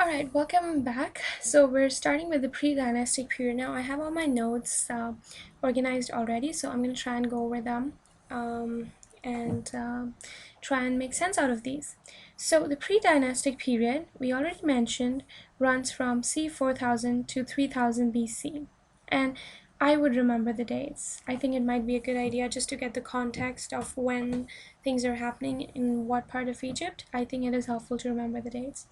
Alright, welcome back. So we're starting with the pre-dynastic period now. I have all my notes organized already, so I'm going to try and go over them and try and make sense out of these. So the pre-dynastic period, we already mentioned, runs from c. 4000 to 3000 BC. And I would remember the dates. I think it might be a good idea just to get the context of when things are happening in what part of Egypt. I think it is helpful to remember the dates.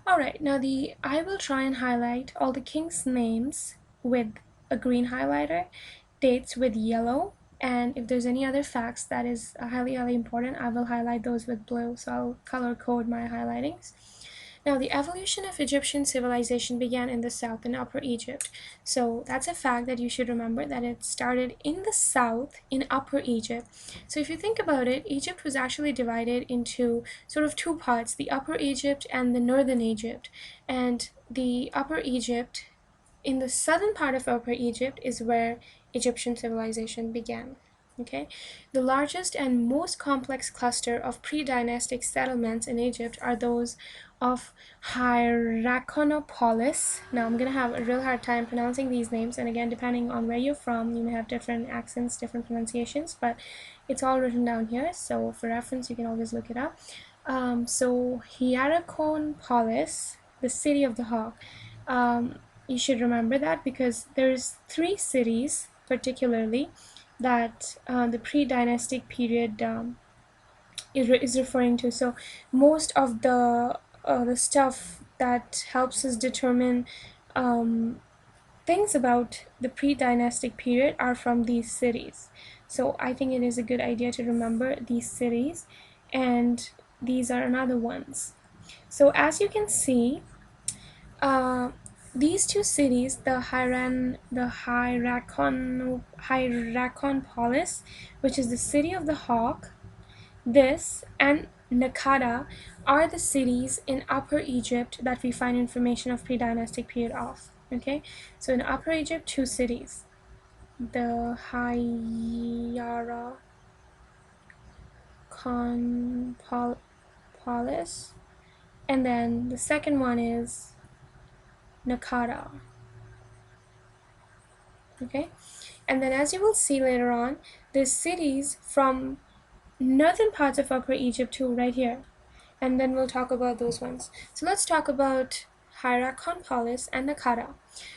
Alright, now I will try and highlight all the kings' names with a green highlighter, dates with yellow, and if there's any other facts that is highly important, I will highlight those with blue, so I'll color code my highlightings. Now, the evolution of Egyptian civilization began in the south in Upper Egypt. So that's a fact that you should remember, that it started in the south in Upper Egypt. So if you think about it, Egypt was actually divided into sort of two parts, the Upper Egypt and the Northern Egypt. And the Upper Egypt, in the southern part of Upper Egypt, is where Egyptian civilization began. Okay, the largest and most complex cluster of pre-dynastic settlements in Egypt are those of Hierakonpolis. Now I'm gonna have a real hard time pronouncing these names, and again, depending on where you're from, you may have different accents, different pronunciations, but it's all written down here, so for reference you can always look it up. So Hierakonpolis, the city of the hawk. You should remember that because there's three cities particularly that the pre-dynastic period is referring to. So most of the stuff that helps us determine things about the pre-dynastic period are from these cities. So I think it is a good idea to remember these cities, and these are another ones. So as you can see, uh, these two cities, the Hierakonpolis, which is the city of the hawk, this and Nakada are the cities in Upper Egypt that we find information of pre-dynastic period of. Okay, so in Upper Egypt, two cities, the Hierakonpolis, and then the second one is Nakada. Okay, and then as you will see later on, there's cities from northern parts of Upper Egypt too, right here, and then we'll talk about those ones. So let's talk about Hierakonpolis and Nakada.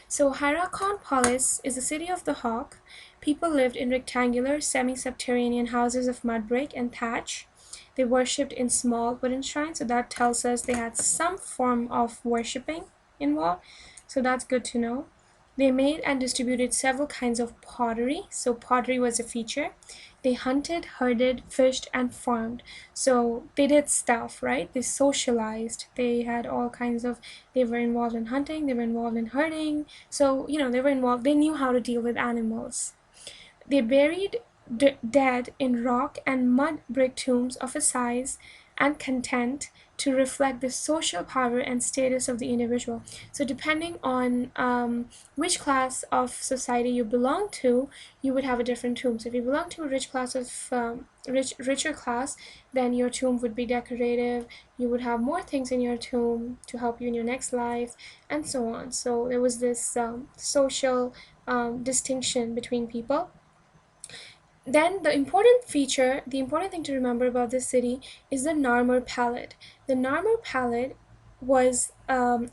So Hierakonpolis is a city of the hawk. People lived in rectangular semi-subterranean houses of mud brick and thatch. They worshipped in small wooden shrines, so that tells us they had some form of worshipping involved, so that's good to know. They made and distributed several kinds of pottery, so pottery was a feature. They hunted, herded, fished, and farmed. So they did stuff, right? They socialized. They had all kinds of, they were involved in hunting, they were involved in herding. So, they were involved, they knew how to deal with animals. They buried dead in rock and mud brick tombs of a size and content to reflect the social power and status of the individual. So depending on which class of society you belong to, you would have a different tomb. So if you belong to a rich class of richer class, then your tomb would be decorative. You would have more things in your tomb to help you in your next life, and so on. So there was this social distinction between people. Then the important thing to remember about this city is the Narmer palette. The Narmer palette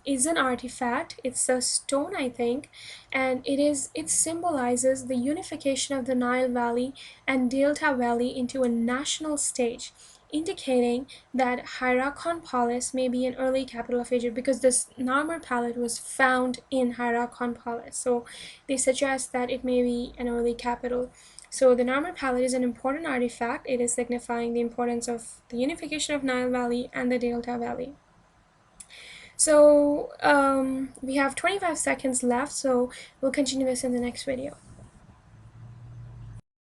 is an artifact. It's a stone, I think, and it symbolizes the unification of the Nile Valley and Delta Valley into a national stage, indicating that Hierakonpolis may be an early capital of Egypt, because this Narmer palette was found in Hierakonpolis. So they suggest that it may be an early capital. So the Narmer palette is an important artifact. It is signifying the importance of the unification of Nile Valley and the Delta Valley. So we have 25 seconds left, so we'll continue this in the next video.